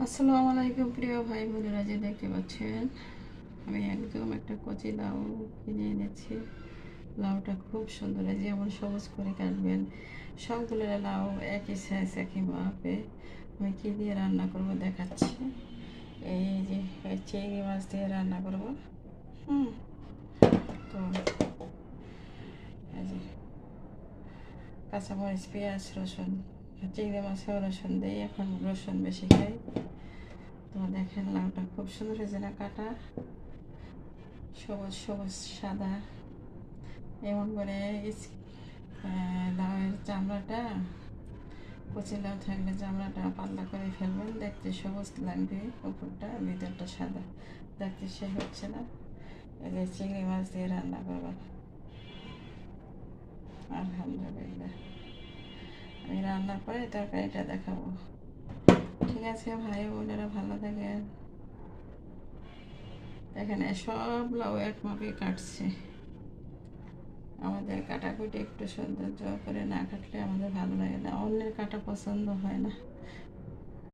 আসসালামু আলাইকুম প্রিয় ভাই বোনেরা, যে দেখতে পাচ্ছেন আমি একদম একটা কচি লাউ কিনে এনেছি। লাউটা খুব সুন্দর, যেমন সবুজ করে কাটবেন। সবগুলো লাউ একই সাইজ, একই মাপে। আমি কী দিয়ে রান্না করব দেখাচ্ছি। এই যে এই চিংড়ি মাছ দিয়ে রান্না করব। হুম তো এই যে কাঁচামরিচ, পেঁয়াজ, রসুন। চিংড়ি মাছেও রসুন দিই, এখন রসুন বেশি খাই। তো দেখেন লাউটা খুব সুন্দর হয়েছে না কাটা, সবুজ সবুজ সাদা। এমন করে লাউয়ের চামড়াটা, কচি লাউ থাকলে চামড়াটা পাতলা করে ফেলবেন, দেখতে সবুজ লাগবে, উপরটা ভিতরটা সাদা, দেখতে সে হচ্ছে না। এই যে চিংড়ি মাছ দিয়ে রান্না করবেন। আলহামদুলিল্লাহ, আমি রান্নার পরে তরকারিটা দেখাবো। ঠিক আছে ভাই বোনেরা, ভালো থাকেন। এখানে সব লাউ এক মাপে কাটছে। আমাদের কাটাকুটি একটু সৌন্দর্য করে না কাটলে আমাদের ভালো লাগে না, অন্যের কাটা পছন্দ হয় না।